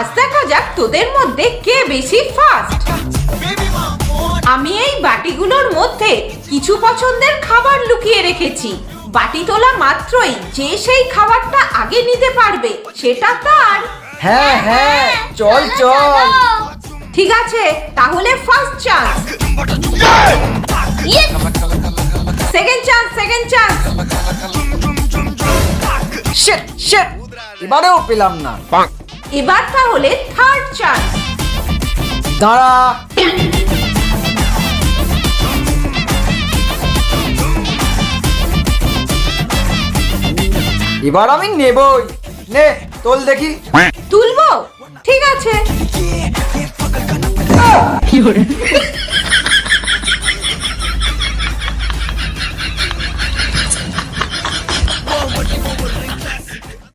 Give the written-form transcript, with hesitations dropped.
আজ দেখা যাক তোদের মধ্যে কে বেশি ফাস্ট। আমি এই বাটিগুলোর মধ্যে কিছু পছন্দের খাবার লুকিয়ে রেখেছি। বাটি তোলা মাত্রই যে সেই খাবারটা আগে নিতে পারবে সেটা তার। হ্যাঁ হ্যাঁ, চল চল। ঠিক আছে, তাহলে first chance, second chance, second chance. Shit shit, এবারেও পেলাম না। এবার তাহলে থার্ড চান্স। দাঁড়া। এবার আমি নেবই। নে তোল দেখি। তুলবো? ঠিক আছে।